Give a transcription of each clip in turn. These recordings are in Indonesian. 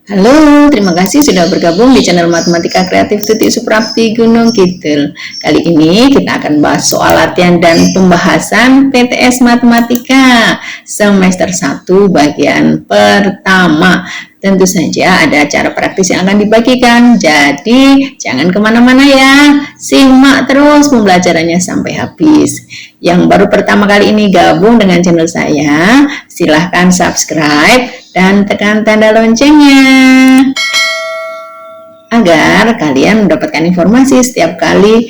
Halo, terima kasih sudah bergabung di channel Matematika Kreatif Tutik Suprapti Gunung Kidul. Kali ini kita akan bahas soal latihan dan pembahasan PTS Matematika semester 1 bagian pertama. Tentu saja ada cara praktis yang akan dibagikan, jadi jangan kemana-mana ya. Simak terus pembelajarannya sampai habis. Yang baru pertama kali ini gabung dengan channel saya, silahkan subscribe dan tekan tanda loncengnya agar kalian mendapatkan informasi setiap kali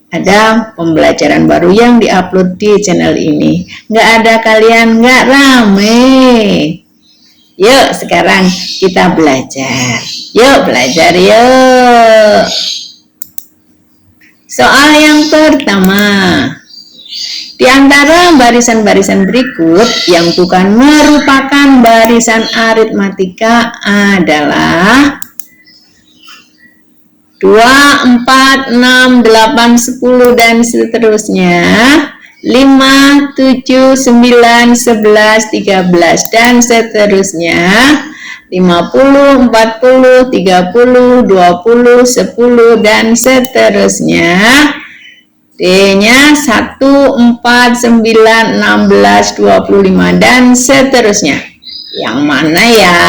ada pembelajaran baru yang diupload di channel ini. Nggak ada kalian nggak rame. Yuk sekarang kita belajar. Yuk belajar yuk. Soal yang pertama. Di antara barisan-barisan berikut yang bukan merupakan barisan aritmatika adalah 2, 4, 6, 8, 10 dan seterusnya, 5, 7, 9, 11, 13 dan seterusnya, 50, 40, 30, 20, 10 dan seterusnya. D-nya 1, 4, 9, 16, 25 dan seterusnya. Yang mana ya?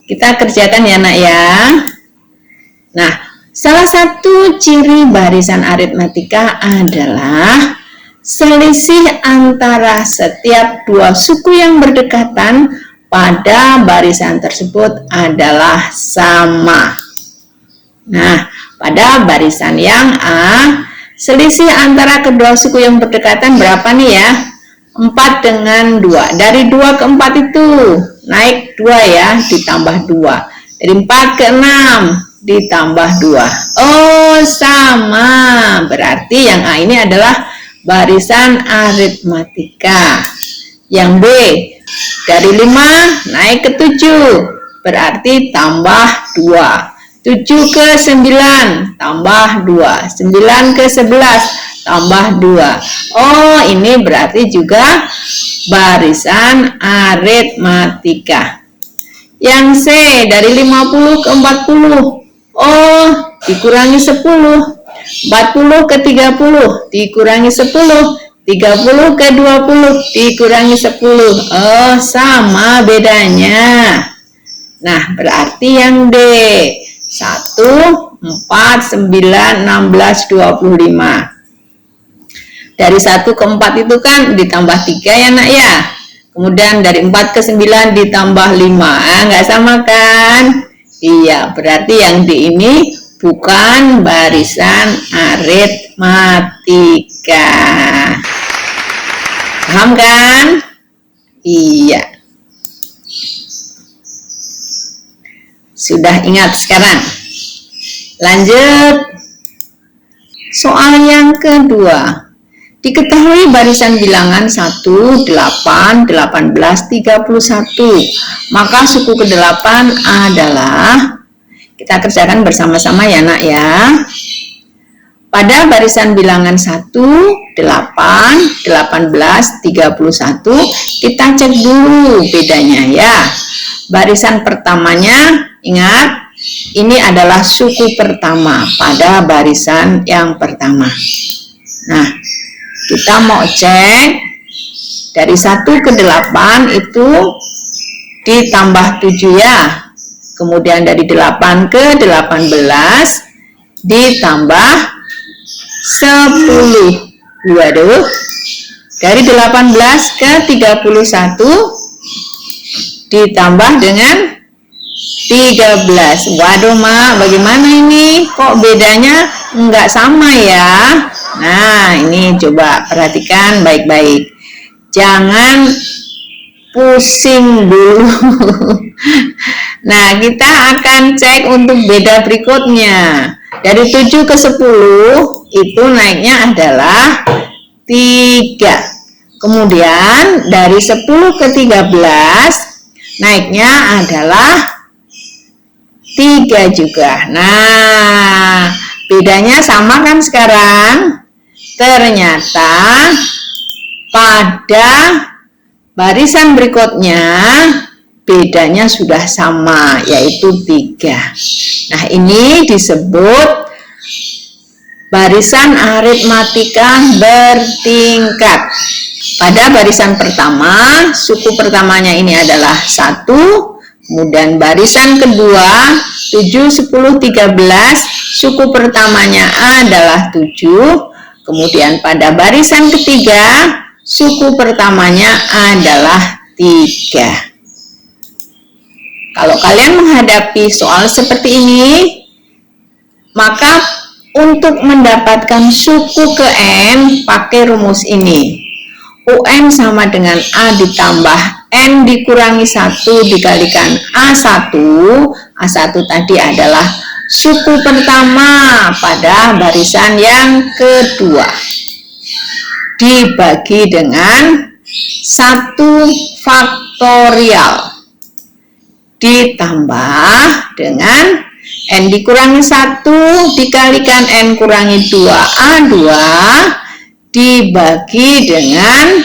Kita kerjakan ya nak ya. Nah, salah satu ciri barisan aritmatika adalah selisih antara setiap dua suku yang berdekatan pada barisan tersebut adalah sama. Nah, pada barisan yang A, selisih antara kedua suku yang berdekatan berapa nih ya? 4 dengan 2. Dari 2 ke 4 itu naik 2 ya, ditambah 2. Dari 4 ke 6 ditambah 2. Oh, sama. Berarti yang A ini adalah barisan aritmatika. Yang B, dari 5 naik ke 7. Berarti tambah 2. 7 ke 9 tambah 2, 9 ke 11 tambah 2. Oh, ini berarti juga barisan aritmatika. Yang C, dari 50 ke 40. Oh, dikurangi 10. 40 ke 30 dikurangi 10. 30 ke 20 dikurangi 10. Oh, sama bedanya. Nah, berarti yang D, 1, 4, 9, 16, 25. Dari 1 ke 4 itu kan ditambah 3 ya nak ya. Kemudian dari 4 ke 9 ditambah 5. Nggak sama kan? Iya, berarti yang D ini bukan barisan aritmatika. Paham kan? Iya. Sudah ingat sekarang. Lanjut. Soal yang kedua. Diketahui barisan bilangan 1, 8, 18, 31. Maka suku ke-8 adalah, kita kerjakan bersama-sama ya nak ya. Pada barisan bilangan 1, 8, 18, 31, kita cek dulu bedanya ya. Barisan pertamanya, ingat, ini adalah suku pertama pada barisan yang pertama. Nah, kita mau cek dari 1 ke 8 itu ditambah 7 ya. Kemudian dari 8 ke 18 ditambah 10. Waduh. Dari 18 ke 31 ditambah dengan 13. Waduh mak, bagaimana ini? Kok bedanya nggak sama ya? Nah, ini coba perhatikan baik-baik. Jangan pusing dulu. Nah, kita akan cek untuk beda berikutnya. Dari 7 ke 10 itu naiknya adalah 3. Kemudian dari 10 ke 13 naiknya adalah 3 juga. Nah, bedanya sama kan sekarang? Ternyata pada barisan berikutnya bedanya sudah sama, yaitu 3. Nah, ini disebut barisan aritmatika bertingkat. Pada barisan pertama, suku pertamanya ini adalah 1, kemudian barisan kedua 7, 10, 13, suku pertamanya adalah 7, kemudian pada barisan ketiga, suku pertamanya adalah 3. Kalau kalian menghadapi soal seperti ini, maka untuk mendapatkan suku ke N, pakai rumus ini. UN sama dengan A ditambah N dikurangi 1 dikalikan A1. A1 tadi adalah suku pertama pada barisan yang kedua. Dibagi dengan 1 faktorial. Ditambah dengan N dikurangi 1 dikalikan N kurangi 2A2 dibagi dengan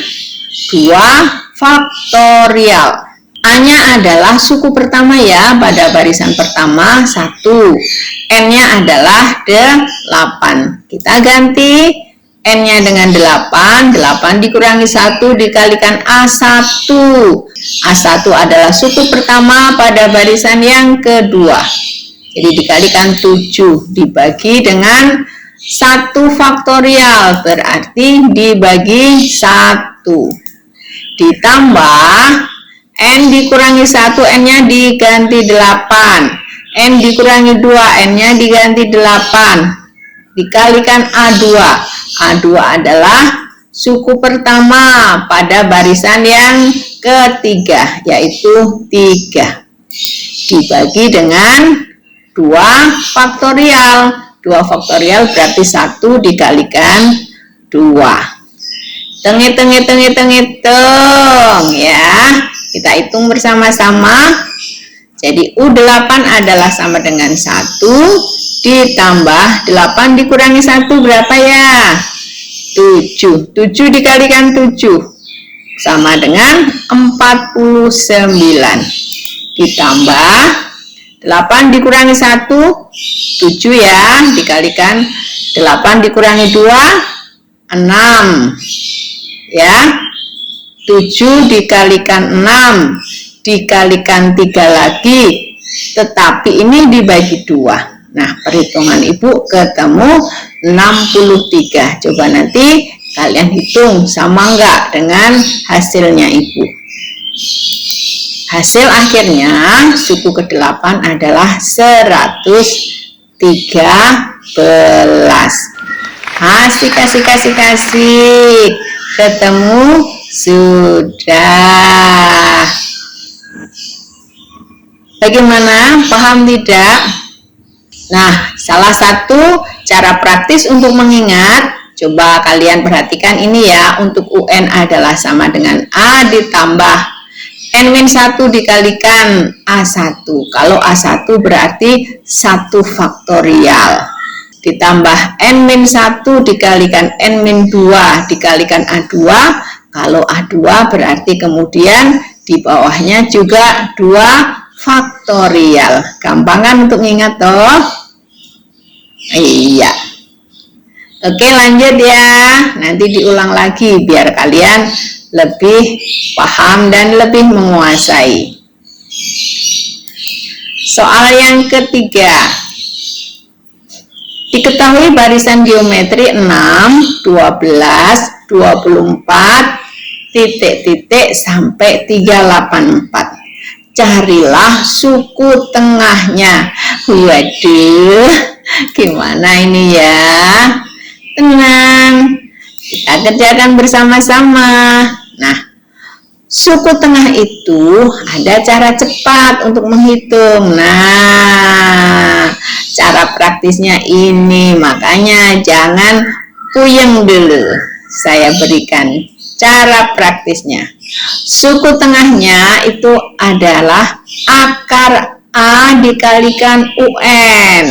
2 faktorial. A-nya adalah suku pertama ya, pada barisan pertama 1. N-nya adalah 8. Kita ganti N-nya dengan 8. 8 dikurangi 1 dikalikan A1. A1 adalah suku pertama pada barisan yang kedua. Jadi dikalikan 7 dibagi dengan 1 faktorial, berarti dibagi 1. Ditambah N dikurangi 1, N-nya diganti 8. N dikurangi 2, N-nya diganti 8. Dikalikan A2. A2 adalah suku pertama pada barisan yang ketiga, yaitu 3. Dibagi dengan 2 faktorial. 2 faktorial berarti 1 dikalikan 2. Hitung ya. Kita hitung bersama-sama. Jadi U8 adalah sama dengan 1 ditambah 8 dikurangi 1 berapa ya? 7. 7 dikalikan 7 sama dengan 49. Ditambah 8 dikurangi 1, 7 ya, dikalikan 8 dikurangi 2, 6 ya. 7 dikalikan 6 dikalikan 3 lagi, tetapi ini dibagi 2. Nah, perhitungan Ibu ketemu 63. Coba nanti kalian hitung sama enggak dengan hasilnya Ibu. Hasil akhirnya suku ke-8 adalah 113. Kasih. Ketemu sudah. Bagaimana? Paham tidak? Nah, salah satu cara praktis untuk mengingat, coba kalian perhatikan ini ya, untuk UN adalah sama dengan A ditambah N-1 dikalikan A1. Kalau A1 berarti 1 faktorial. Ditambah N-1 dikalikan N-2 dikalikan A2. Kalau A2 berarti kemudian di bawahnya juga 2 faktorial. Gampangan untuk ingat toh? Iya. Oke, lanjut ya. Nanti diulang lagi biar kalian lebih paham dan lebih menguasai. Soal yang ketiga. Diketahui barisan geometri 6, 12, 24, titik-titik sampai 384. Carilah suku tengahnya. Waduh, gimana ini ya? Tenang, kita kerjakan bersama-sama. Nah, suku tengah itu ada cara cepat untuk menghitung. Nah, cara praktisnya ini, makanya jangan puyeng dulu. Saya berikan cara praktisnya. Suku tengahnya itu adalah akar A dikalikan UN.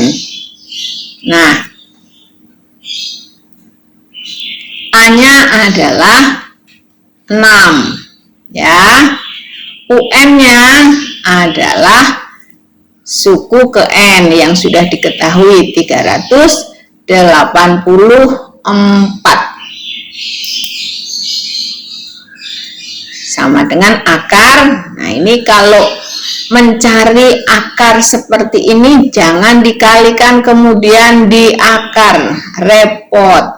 Nah, A-nya adalah 6 ya. UN-nya adalah suku ke N yang sudah diketahui 384. Sama dengan akar. Nah, ini kalau mencari akar seperti ini jangan dikalikan kemudian di akar, repot.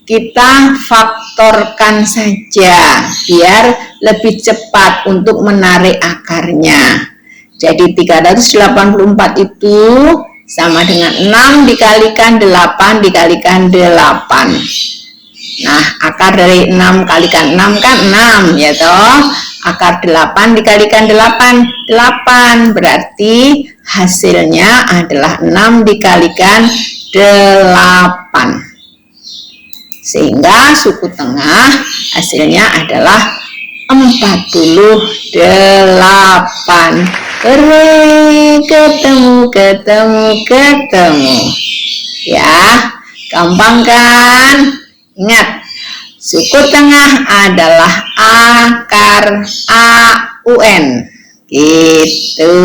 Kita faktorkan saja biar lebih cepat untuk menarik akarnya. Jadi 384 itu sama dengan 6 dikalikan 8 dikalikan 8. Nah, akar dari 6 kalikan 6 kan 6 ya toh. Akar 8 dikalikan 8 berarti hasilnya adalah 6 dikalikan 8. Sehingga suku tengah hasilnya adalah 48. Ketemu. Ya, gampang kan? Ingat, suku tengah adalah akar AUN. Gitu.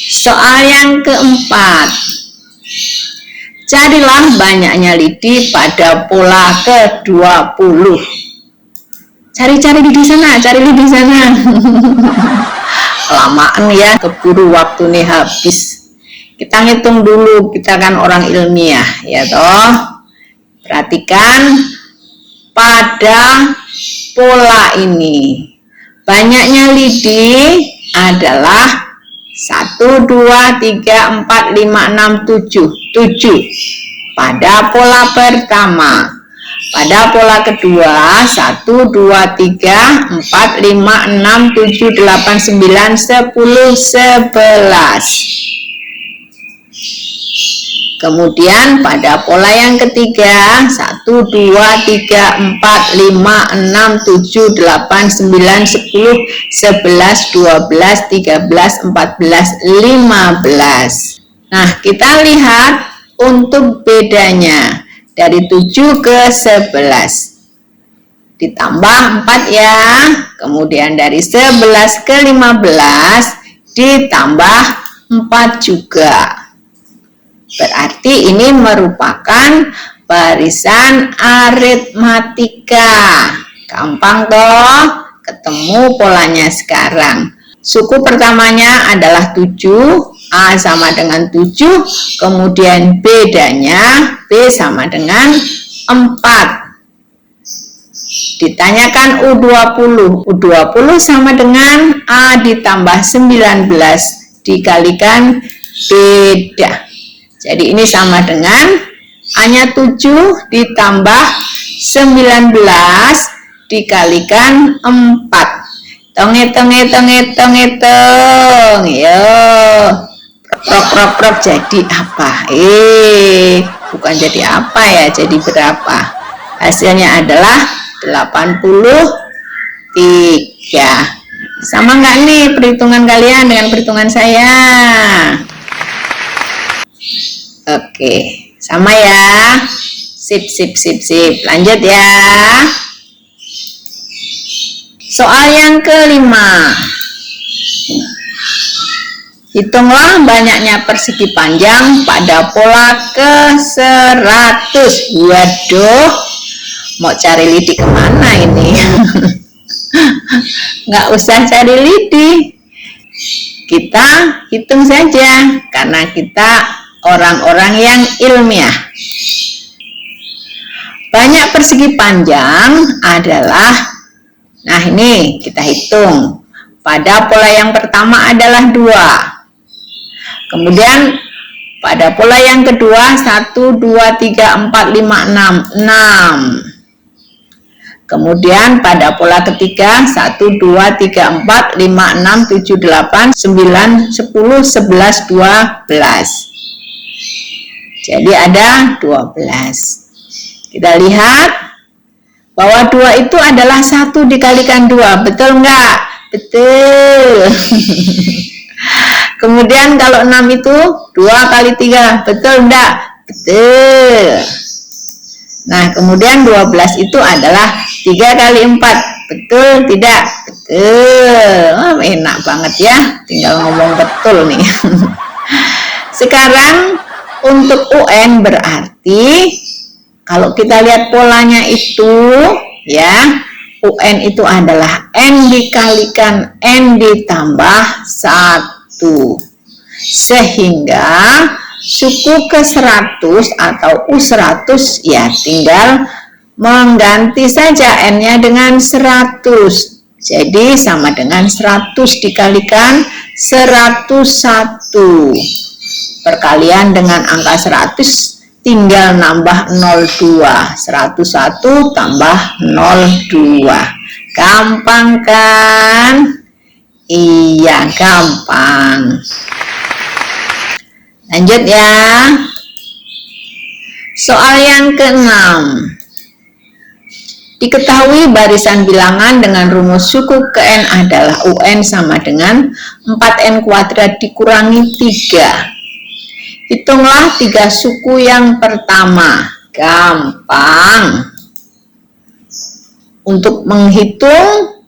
Soal yang keempat. Carilah banyaknya lidi pada pola ke-20. Cari lidi sana, Lamaan ya, keburu waktu nih habis. Kita ngitung dulu, kita kan orang ilmiah, ya toh. Perhatikan pada pola ini. Banyaknya lidi adalah 1, 2, 3, 4, 5, 6, 7. 7 pada pola pertama. Pada pola kedua 1, 2, 3, 4, 5, 6, 7, 8, 9, 10, 11. Kemudian pada pola yang ketiga 1, 2, 3, 4, 5, 6, 7, 8, 9, 10, 11, 12, 13, 14, 15. Nah, kita lihat untuk bedanya dari 7 ke 11. Ditambah 4 ya. Kemudian dari 11 ke 15 ditambah 4 juga. Berarti ini merupakan barisan aritmatika. Gampang toh? Ketemu polanya sekarang. Suku pertamanya adalah 7. A sama dengan 7, kemudian bedanya B sama dengan 4. Ditanyakan U20. U20 sama dengan A ditambah 19 dikalikan beda. Jadi ini sama dengan A-nya 7 ditambah 19 dikalikan 4. Hitung. Yo. Prok jadi apa? Bukan jadi apa ya, jadi berapa? Hasilnya adalah 83. Sama nggak nih perhitungan kalian dengan perhitungan saya? Oke, sama ya. Sip. Lanjut ya. Soal yang kelima. Hitunglah banyaknya persegi panjang pada pola ke-100. Waduh, mau cari lidi kemana ini? Nggak usah cari lidi. Kita hitung saja, karena kita orang-orang yang ilmiah. Banyak persegi panjang adalah, nah ini kita hitung. Pada pola yang pertama adalah 2. Kemudian pada pola yang kedua 1, 2, 3, 4, 5, 6. 6. Kemudian pada pola ketiga 1, 2, 3, 4, 5, 6, 7, 8, 9, 10, 11, 12. Jadi ada 12. Kita lihat bahwa 2 itu adalah 1 dikalikan 2. Betul enggak? Betul. Kemudian kalau 6 itu 2 kali 3, betul enggak? Betul. Nah, kemudian 12 itu adalah 3 kali 4. Betul tidak? Betul. Oh, enak banget ya. Tinggal ngomong betul nih. Sekarang untuk UN berarti kalau kita lihat polanya itu ya, UN itu adalah N dikalikan N ditambah 1. Sehingga suku ke-100 atau U100 ya tinggal mengganti saja N-nya dengan 100. Jadi sama dengan 100 dikalikan 101. Perkalian dengan angka 100 tinggal nambah 02. 101 tambah 02. Gampang kan? Iya, gampang. Lanjut ya. Soal yang ke-6. Diketahui barisan bilangan dengan rumus suku ke N adalah UN sama dengan 4N kuadrat dikurangi 3. Hitunglah 3 suku yang pertama. Gampang. Untuk menghitung,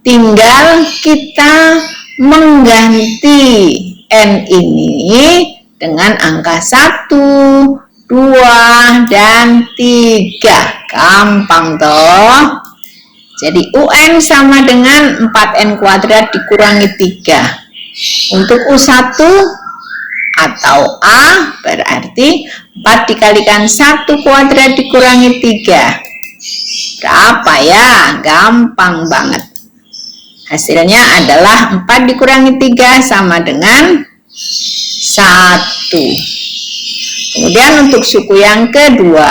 tinggal kita mengganti N ini dengan angka 1, 2, dan 3. Gampang toh. Jadi UN sama dengan 4N kuadrat dikurangi 3. Untuk U1 atau A berarti 4 dikalikan 1 kuadrat dikurangi 3. Berapa ya? Gampang banget. Hasilnya adalah 4 dikurangi 3 sama dengan 1. Kemudian untuk suku yang kedua,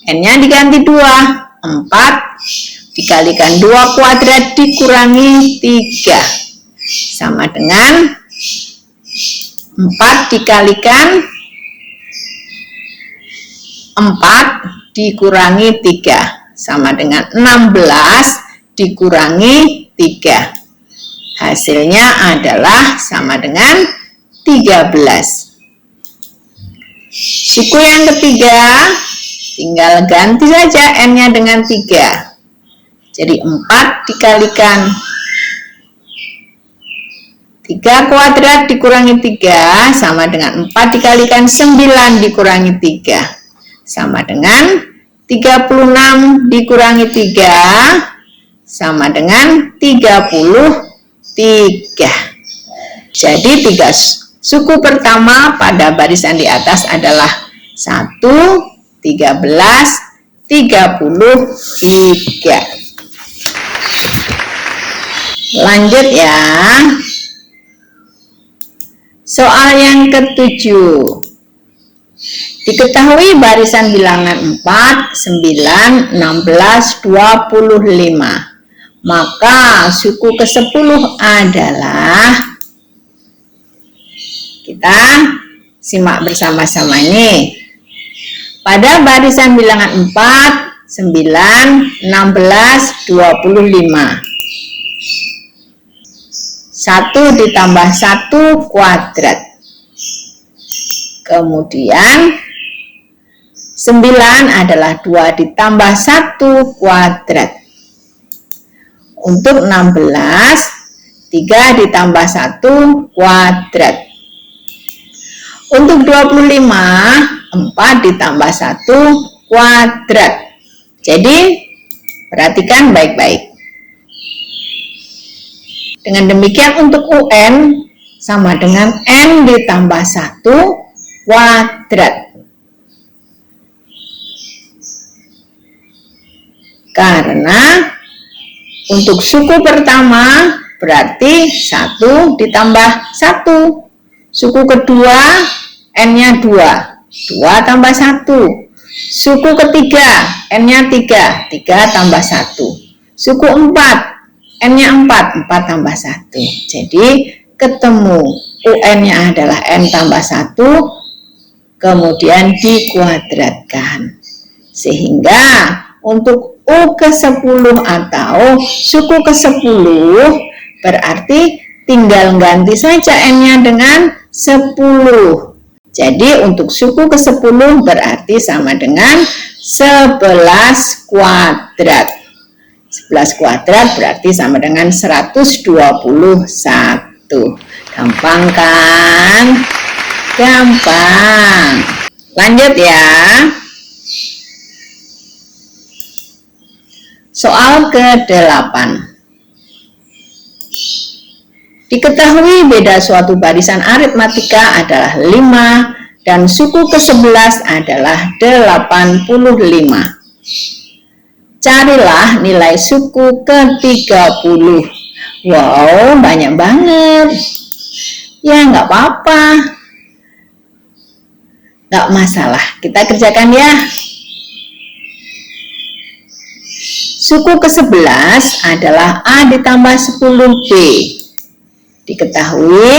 N-nya diganti 2. 4 dikalikan 2 kuadrat dikurangi 3. Sama dengan 4 dikalikan 4 dikurangi 3. Sama dengan 16 dikurangi 3. Hasilnya adalah sama dengan 13. Suku yang ketiga, tinggal ganti saja N-nya dengan 3. Jadi 4 dikalikan 3 kuadrat dikurangi 3 sama dengan 4 dikalikan 9 dikurangi 3. Sama dengan 36 dikurangi 3 sama dengan 33. Jadi 3 suku pertama pada barisan di atas adalah 1, 13, 33. Lanjut ya. Soal yang ke-7. Diketahui barisan bilangan 4, 9, 16, 25. Maka suku ke-10 adalah, kita simak bersama-sama ini. Pada barisan bilangan 4, 9, 16, 25. 1 ditambah 1 kuadrat. Kemudian 9 adalah 2 ditambah 1 kuadrat. Untuk 16, 3 ditambah 1 kuadrat. Untuk 25, 4 ditambah 1 kuadrat. Jadi, perhatikan baik-baik. Dengan demikian untuk UN sama dengan N ditambah 1 kuadrat. Karena untuk suku pertama berarti 1 ditambah 1. Suku kedua N-nya 2. 2 tambah 1. Suku ketiga N-nya 3. 3 tambah 1. Suku 4 N-nya 4. 4 tambah 1. Jadi ketemu UN-nya adalah N tambah 1. Kemudian dikuadratkan. Sehingga untuk U ke-10 atau suku ke-10 berarti tinggal ganti saja N-nya dengan 10. Jadi untuk suku ke-10 berarti sama dengan 11 kuadrat. 11 kuadrat berarti sama dengan 121. Gampang kan? Gampang. Lanjut ya. Soal ke-8. Diketahui beda suatu barisan aritmatika adalah 5 dan suku ke-11 adalah 85. Carilah nilai suku ke-30. Wow, banyak banget. Ya, nggak apa-apa. Nggak masalah. Kita kerjakan ya. Suku ke-11 adalah A ditambah 10B. Diketahui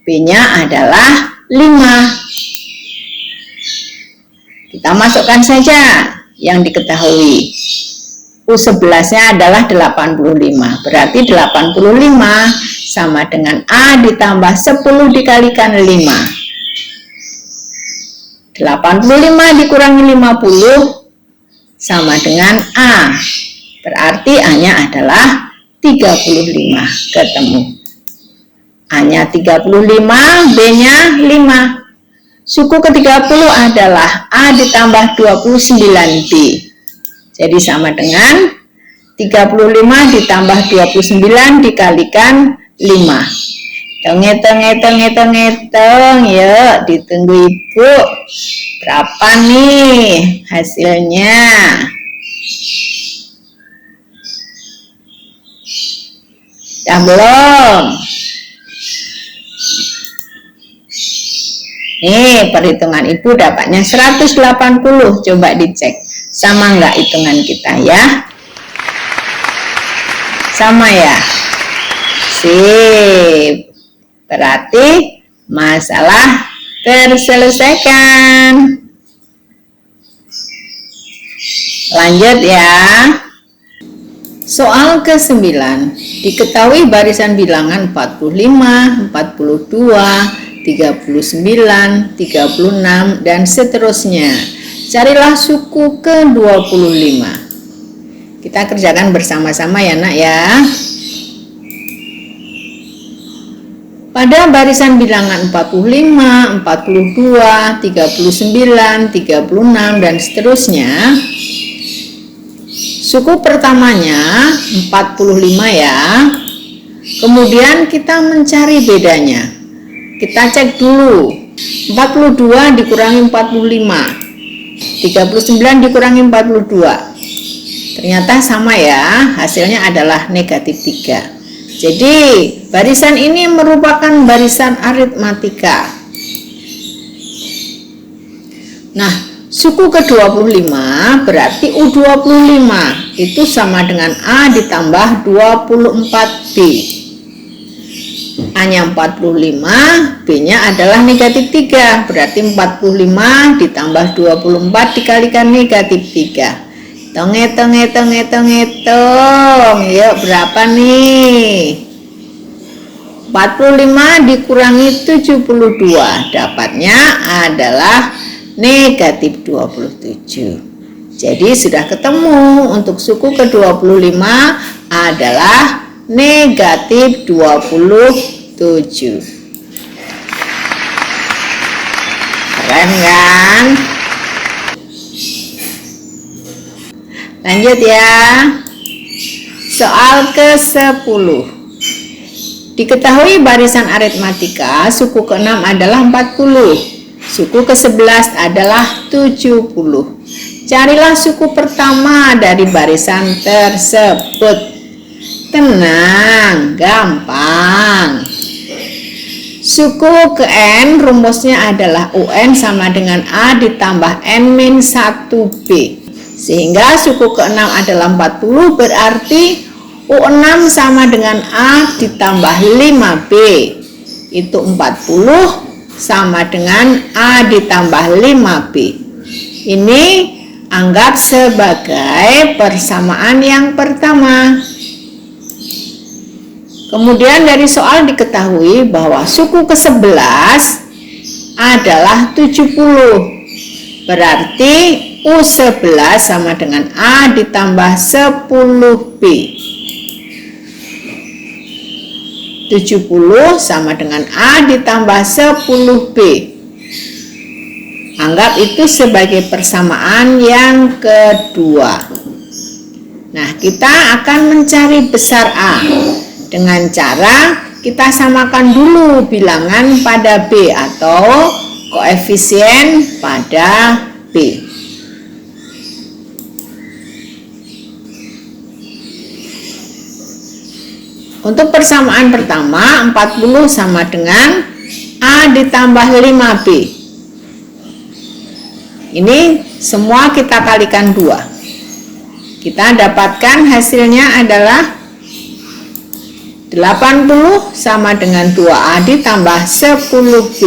B-nya adalah 5. Kita masukkan saja yang diketahui. U11-nya adalah 85. Berarti 85 sama dengan A ditambah 10 dikalikan 5. 85 dikurangi 50 sama dengan A. Berarti A-nya adalah 35. Ketemu. A-nya 35, B-nya 5. Suku ke-30 adalah A ditambah 29B. Jadi sama dengan 35 ditambah 29 dikalikan 5. Hitung. Yuk, ditunggu Ibu. Berapa nih hasilnya? Dah belum? Nih, perhitungan Ibu dapatnya 180. Coba dicek. Sama nggak hitungan kita ya? Sama ya? Sip. Berarti masalah terselesaikan. Lanjut ya. Soal ke-9. Diketahui barisan bilangan 45, 42, 39, 36, dan seterusnya. Carilah suku ke-25. Kita kerjakan bersama-sama ya nak ya. Pada barisan bilangan 45, 42, 39, 36, dan seterusnya, suku pertamanya 45 ya. Kemudian kita mencari bedanya. Kita cek dulu. 42 dikurangi 45. 39 dikurangi 42. Ternyata sama ya, hasilnya adalah negatif 3. Jadi, barisan ini merupakan barisan aritmatika. Nah, suku ke-25 berarti U25 itu sama dengan A ditambah 24B. A-nya 45, B-nya adalah negatif 3. Berarti 45 ditambah 24 dikalikan negatif 3. Hitung. Yuk, berapa nih? 45 dikurangi 72. Dapatnya adalah negatif 27. Jadi sudah ketemu untuk suku ke-25 adalah negatif 27. Keren kan? Lanjut ya. Soal ke-10. Diketahui barisan aritmatika suku ke-6 adalah 40. Suku ke-11 adalah 70. Carilah suku pertama dari barisan tersebut. Tenang, gampang. Suku ke N rumusnya adalah UN sama dengan A ditambah N-1B. Sehingga suku ke-6 adalah 40, berarti U6 sama dengan A ditambah 5B. Itu 40 sama dengan A ditambah 5B. Ini anggap sebagai persamaan yang pertama. Kemudian dari soal diketahui bahwa suku ke-11 adalah 70. Berarti U11 sama dengan A ditambah 10B. 70 sama dengan A ditambah 10B. Anggap itu sebagai persamaan yang kedua. Nah, kita akan mencari besar A dengan cara kita samakan dulu bilangan pada B atau koefisien pada B. Untuk persamaan pertama, 40 sama dengan A ditambah 5B. Ini semua kita kalikan 2. Kita dapatkan hasilnya adalah 80 sama dengan 2A ditambah 10B.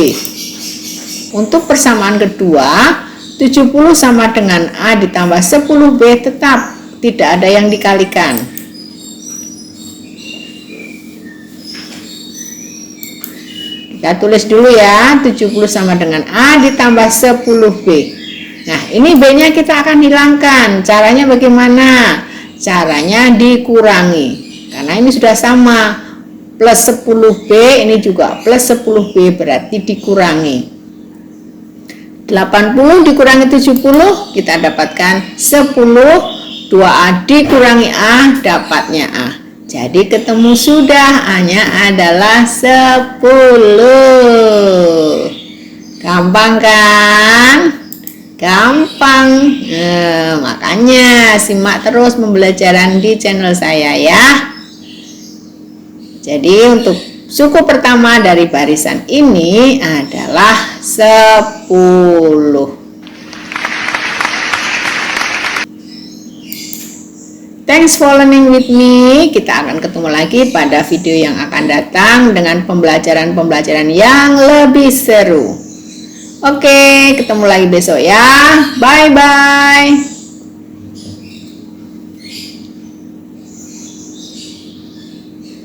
Untuk persamaan kedua, 70 sama dengan A ditambah 10B tetap tidak ada yang dikalikan. Kita tulis dulu ya, 70 sama dengan A ditambah 10B. Nah, ini B-nya kita akan hilangkan. Caranya bagaimana? Caranya dikurangi. Karena ini sudah sama. Plus 10B, ini juga plus 10B, berarti dikurangi. 80 dikurangi 70, kita dapatkan 10. 2A dikurangi A, dapatnya A. Jadi ketemu sudah, A-nya adalah 10. Gampang kan? Gampang. Makanya simak terus pembelajaran di channel saya ya. Jadi untuk suku pertama dari barisan ini adalah 10. Thanks for learning with me. Kita akan ketemu lagi pada video yang akan datang dengan pembelajaran-pembelajaran yang lebih seru. Oke, ketemu lagi besok ya. Bye-bye.